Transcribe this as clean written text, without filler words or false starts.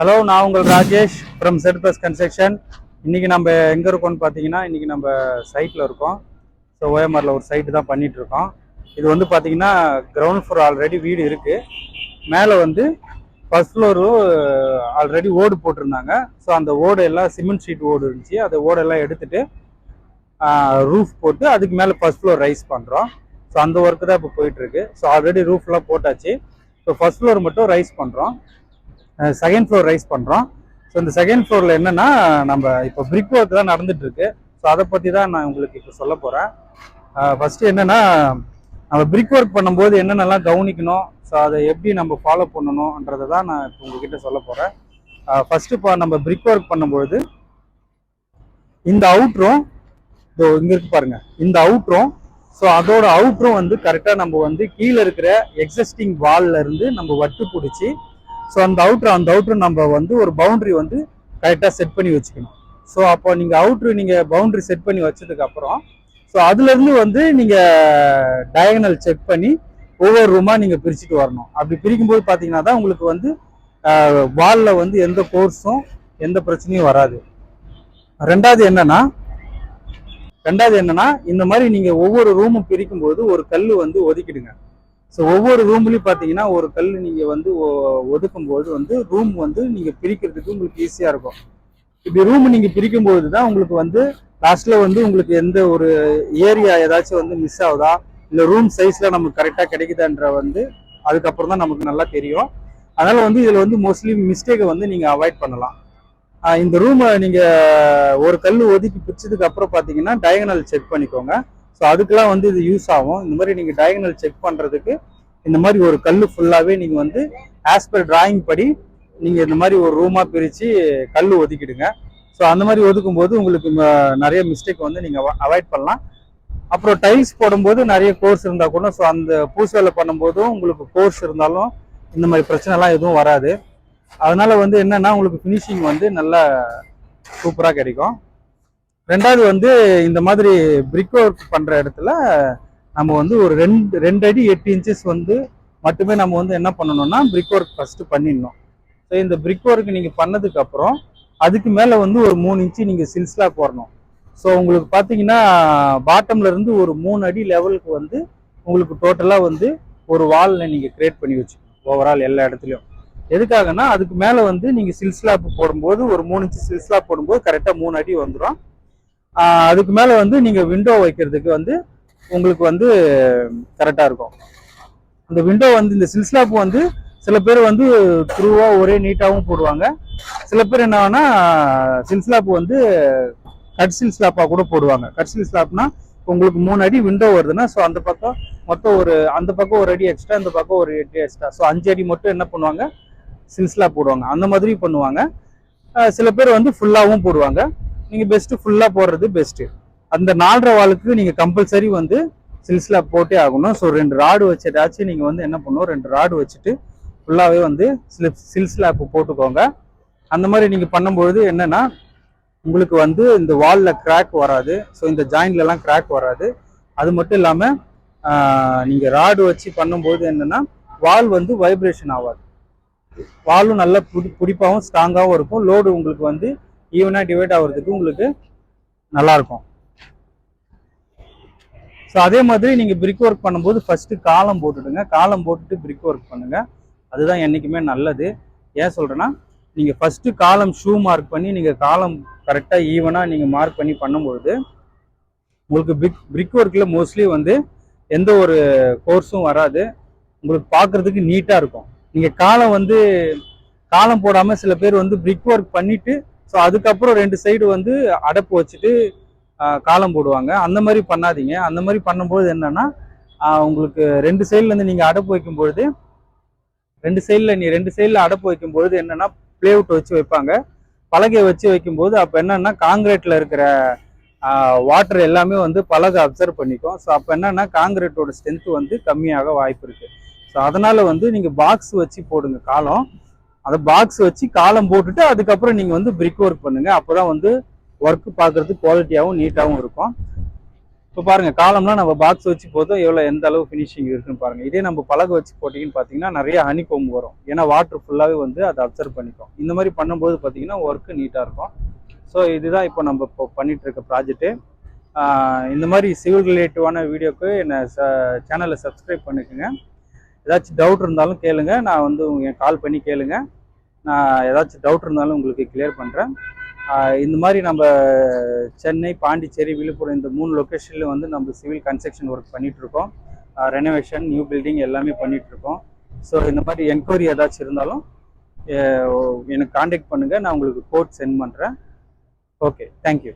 Hello, நான் உங்கள் Rajesh from set plus construction. இன்றைக்கி நம்ம எங்கே இருக்கோம்னு பார்த்தீங்கன்னா, இன்றைக்கி நம்ம சைட்டில் இருக்கோம். ஸோ ஓஎம்ஆரில் ஒரு சைட்டு தான் பண்ணிகிட்ருக்கோம். இது வந்து பார்த்தீங்கன்னா கிரவுண்ட் ஃப்ளோர் ஆல்ரெடி வீடு இருக்குது. மேலே வந்து ஃபர்ஸ்ட் ஃப்ளோரு ஆல்ரெடி ஓடு போட்டிருந்தாங்க. ஸோ அந்த ஓடு எல்லாம் சிமெண்ட் ஷீட் ஓடு இருந்துச்சு. அந்த ஓடெல்லாம் எடுத்துகிட்டு ரூஃப் போட்டு அதுக்கு மேலே ஃபர்ஸ்ட் ஃப்ளோர் ரைஸ் பண்ணுறோம். ஸோ அந்த ஒர்க்கு தான் இப்போ போயிட்டுருக்கு. ஸோ ஆல்ரெடி ரூஃப்லாம் போட்டாச்சு. ஸோ ஃபர்ஸ்ட் ஃப்ளோர் மட்டும் ரைஸ் பண்ணுறோம். செகண்ட் ஃப்ளோர் ரைஸ் பண்ணுறோம். ஸோ இந்த செகண்ட் ஃப்ளோரில் என்னென்னா, நம்ம இப்போ பிரிக் ஒர்க் தான் நடந்துகிட்ருக்கு. ஸோ அதை பற்றி தான் நான் உங்களுக்கு இப்போ சொல்ல போகிறேன். ஃபஸ்ட்டு என்னென்னா, நம்ம பிரிக் ஒர்க் பண்ணும்போது என்னென்னலாம் கவனிக்கணும், ஸோ அதை எப்படி நம்ம ஃபாலோ பண்ணணுன்றதை தான் நான் இப்போ உங்ககிட்ட சொல்ல போகிறேன். ஃபஸ்ட்டு இப்போ நம்ம பிரிக் ஒர்க் பண்ணும்பொழுது இந்த அவுட்ரும் இங்கே இருக்கு பாருங்க, இந்த அவுட்ரும் ஸோ அதோட அவுட்ரும் வந்து கரெக்டாக நம்ம வந்து கீழே இருக்கிற எக்ஸிஸ்டிங் வால்ல இருந்து நம்ம வட்டு பிடிச்சி, ஸோ அந்த அவுட்ரு நம்ம வந்து ஒரு பவுண்ட்ரி வந்து கரெக்டாக செட் பண்ணி வச்சுக்கணும். ஸோ அப்போ நீங்கள் பவுண்ட்ரி செட் பண்ணி வச்சதுக்கப்புறம் ஸோ அதுலேருந்து வந்து நீங்கள் டயகனல் செக் பண்ணி ஒவ்வொரு ரூமாக நீங்கள் பிரிச்சுட்டு வரணும். அப்படி பிரிக்கும்போது பார்த்தீங்கன்னா தான் உங்களுக்கு வந்து வாலில் வந்து எந்த கோர்ஸும் எந்த பிரச்சனையும் வராது. ரெண்டாவது என்னன்னா இந்த மாதிரி நீங்கள் ஒவ்வொரு ரூமும் பிரிக்கும்போது ஒரு கல் வந்து ஒதுக்கிடுங்க. ஸோ ஒவ்வொரு ரூம்லையும் பார்த்தீங்கன்னா ஒரு கல் நீங்கள் வந்து ஒதுக்கும்போது வந்து ரூம் வந்து நீங்கள் பிரிக்கிறதுக்கு உங்களுக்கு ஈஸியாக இருக்கும். இப்படி ரூம் நீங்கள் பிரிக்கும்போது தான் உங்களுக்கு வந்து லாஸ்ட்டில் வந்து உங்களுக்கு எந்த ஒரு ஏரியா ஏதாச்சும் வந்து மிஸ் ஆகுதா, இல்லை ரூம் சைஸில் நமக்கு கரெக்டாக கிடைக்குதான்ற வந்து அதுக்கப்புறம் தான் நமக்கு நல்லா தெரியும். அதனால் வந்து இதில் வந்து மோஸ்ட்லி மிஸ்டேக்கை வந்து நீங்கள் அவாய்ட் பண்ணலாம். இந்த ரூமை நீங்கள் ஒரு கல் ஒதுக்கி பிரிச்சதுக்கு அப்புறம் பார்த்தீங்கன்னா டயகனல் செக் பண்ணிக்கோங்க. ஸோ அதுக்கெல்லாம் வந்து இது யூஸ் ஆகும். இந்த மாதிரி நீங்கள் டயகனல் செக் பண்ணுறதுக்கு இந்த மாதிரி ஒரு கல் ஃபுல்லாகவே நீங்கள் வந்து ஆஸ் பர் டிராயிங் படி நீங்கள் இந்த மாதிரி ஒரு ரூமாக பிரித்து கல் ஒதுக்கிடுங்க. ஸோ அந்த மாதிரி ஒதுக்கும் போது உங்களுக்கு நிறைய மிஸ்டேக் வந்து நீங்கள் அவாய்ட் பண்ணலாம். அப்புறம் டைல்ஸ் போடும்போது நிறைய கோர்ஸ் இருந்தால் கூட, ஸோ அந்த பூசு வேலை பண்ணும்போதும் உங்களுக்கு கோர்ஸ் இருந்தாலும் இந்த மாதிரி பிரச்சனைலாம் எதுவும் வராது. அதனால வந்து என்னன்னா உங்களுக்கு ஃபினிஷிங் வந்து நல்லா சூப்பராக கிடைக்கும். ரெண்டாவது வந்து இந்த மாதிரி பிரிக் ஒர்க் பண்ணுற இடத்துல நம்ம வந்து ஒரு 2 அடி 8 இன்ச்சஸ் வந்து மட்டுமே நம்ம வந்து என்ன பண்ணணும்னா பிரிக் ஒர்க் ஃபஸ்ட்டு பண்ணிடணும். ஸோ இந்த பிரிக் ஒர்க் நீங்கள் பண்ணதுக்கப்புறம் அதுக்கு மேலே வந்து ஒரு 3 இன்ச்சு நீங்கள் சில்ஸ்லாக போடணும். ஸோ உங்களுக்கு பார்த்தீங்கன்னா பாட்டம்ல இருந்து ஒரு 3 அடி லெவலுக்கு வந்து உங்களுக்கு டோட்டலாக வந்து ஒரு வாலில் நீங்கள் கிரியேட் பண்ணி வச்சுக்கணும் ஓவரால் எல்லா இடத்துலையும். எதுக்காகனா அதுக்கு மேலே வந்து நீங்கள் சில்ஸ்லாப் போடும்போது ஒரு 3 இன்ச்சு சில்ஸ்லாப் போடும்போது கரெக்டாக 3 அடி வந்துடும். அதுக்கு மேலே வந்து நீங்கள் விண்டோ வைக்கிறதுக்கு வந்து உங்களுக்கு வந்து கரெக்டாக இருக்கும். அந்த விண்டோ வந்து இந்த சில்ஸ்லாப் வந்து சில பேர் வந்து த்ரூவாக ஒரே நீட்டாகவும் போடுவாங்க. சில பேர் என்னன்னா சில்ஸ்லாப் வந்து கட் சில்ஸ்லாப்பாக கூட போடுவாங்க. கட் சில்ஸ்லாப்னா உங்களுக்கு 3 அடி விண்டோ வருதுன்னா ஸோ அந்த பக்கம் மொத்தம் அந்த பக்கம் ஒரு அடி எக்ஸ்ட்ரா, இந்த பக்கம் ஒரு அடி எக்ஸ்ட்ரா, ஸோ 5 அடி மட்டும் என்ன பண்ணுவாங்க, சில்ஸ்லாப் போடுவாங்க. அந்த மாதிரி பண்ணுவாங்க. சில பேர் வந்து ஃபுல்லாகவும் போடுவாங்க. நீங்கள் பெஸ்ட்டு ஃபுல்லாக போடுறது பெஸ்ட்டு. அந்த 4.5 வாலுக்கு நீங்கள் கம்பல்சரி வந்து சில்ஸ்லாப் போட்டே ஆகணும். ஸோ 2 ராடு வச்சுட்டாச்சும் நீங்கள் வந்து என்ன பண்ணணும், 2 ராடு வச்சுட்டு ஃபுல்லாகவே வந்து சில்ஸ்லாப் போட்டுக்கோங்க. அந்த மாதிரி நீங்கள் பண்ணும்பொழுது என்னென்னா உங்களுக்கு வந்து இந்த வாலில் கிராக் வராது. ஸோ இந்த ஜாயின்ட்லலாம் கிராக் வராது. அது மட்டும் இல்லாமல் நீங்கள் ராடு வச்சு பண்ணும்போது என்னென்னா வால் வந்து வைப்ரேஷன் ஆகாது. வாலும் நல்லா பிடிப்பாகவும் ஸ்ட்ராங்காகவும் இருக்கும். லோடு உங்களுக்கு வந்து ஈவனாக டிவைட் ஆகிறதுக்கு உங்களுக்கு நல்லாயிருக்கும். ஸோ அதே மாதிரி நீங்கள் பிரிக் ஒர்க் பண்ணும்போது ஃபஸ்ட்டு காலம் போட்டுடுங்க. காலம் போட்டுட்டு பிரிக் ஒர்க் பண்ணுங்கள். அதுதான் என்றைக்குமே நல்லது. ஏன் சொல்கிறேன்னா, நீங்கள் ஃபஸ்ட்டு காலம் ஷூ மார்க் பண்ணி நீங்கள் காலம் கரெக்டாக ஈவனாக நீங்கள் மார்க் பண்ணி பண்ணும்பொழுது உங்களுக்கு பிரிக் ஒர்க்கில் மோஸ்ட்லி வந்து எந்த ஒரு கோர்ஸும் வராது. உங்களுக்கு பார்க்குறதுக்கு நீட்டாக இருக்கும். நீங்கள் காலம் போடாமல் சில பேர் வந்து பிரிக் ஒர்க் பண்ணிவிட்டு ஸோ அதுக்கப்புறம் 2 சைடு வந்து அடைப்பு வச்சுட்டு காலம் போடுவாங்க. அந்த மாதிரி பண்ணாதீங்க. அந்த மாதிரி பண்ணும்போது என்னன்னா உங்களுக்கு 2 சைட்லேருந்து நீங்கள் அடைப்பு வைக்கும்பொழுது 2 சைடில் அடைப்பு வைக்கும்பொழுது என்னன்னா பிளேவுட் வச்சு வைப்பாங்க. பலகை வச்சு வைக்கும்போது அப்போ என்னன்னா காங்கிரீட்டில் இருக்கிற வாட்டர் எல்லாமே வந்து பலகை அப்சர்வ் பண்ணிக்கும். ஸோ அப்போ என்னன்னா காங்கிரீட்டோட ஸ்ட்ரென்த் வந்து கம்மியாக வாய்ப்பு இருக்குது. ஸோ அதனால் வந்து நீங்கள் பாக்ஸ் வச்சு போடுங்க காலம். அதை பாக்ஸ் வச்சு காலம் போட்டுட்டு அதுக்கப்புறம் நீங்கள் வந்து பிரிக் ஒர்க் பண்ணுங்கள். அப்போ தான் வந்து ஒர்க்கு பார்க்குறதுக்கு குவாலிட்டியாகவும் நீட்டாகவும் இருக்கும். இப்போ பாருங்க காலம்லாம் நம்ம பாக்ஸ் வச்சு போதும் எவ்வளோ எந்த அளவு ஃபினிஷிங் இருக்குன்னு பாருங்க. இதே நம்ம பலகை வச்சு போட்டிங்கன்னு பார்த்தீங்கன்னா நிறைய ஹனிகோம் வரும். ஏன்னா வாட்டர் ஃபுல்லாகவே வந்து அதை அப்சர்வ் பண்ணிக்கும். இந்த மாதிரி பண்ணும்போது பார்த்தீங்கன்னா ஒர்க்கு நீட்டாக இருக்கும். ஸோ இதுதான் இப்போ நம்ம இப்போ பண்ணிட்டு இருக்க ப்ராஜெக்ட்டு. இந்த மாதிரி சிவில் ரிலேட்டிவான வீடியோக்கு என்ன சேனலை சப்ஸ்கிரைப் பண்ணிக்கோங்க. ஏதாச்சும் டவுட் இருந்தாலும் கேளுங்க, நான் வந்து கால் பண்ணி கேளுங்க. நான் ஏதாச்சும் டவுட் இருந்தாலும் உங்களுக்கு கிளியர் பண்ணுறேன். இந்த மாதிரி நம்ம சென்னை, பாண்டிச்சேரி, விழுப்புரம் இந்த 3 லொக்கேஷனில் வந்து நம்ம சிவில் கன்ஸ்ட்ரக்ஷன் ஒர்க் பண்ணிகிட்ருக்கோம். ரெனோவேஷன், நியூ பில்டிங் எல்லாமே பண்ணிகிட்ருக்கோம். ஸோ இந்த மாதிரி என்கொயரி ஏதாச்சும் இருந்தாலும் எனக்கு காண்டாக்ட் பண்ணுங்கள், நான் உங்களுக்கு கோட் சென்ட் பண்ணுறேன். Okay, thank you.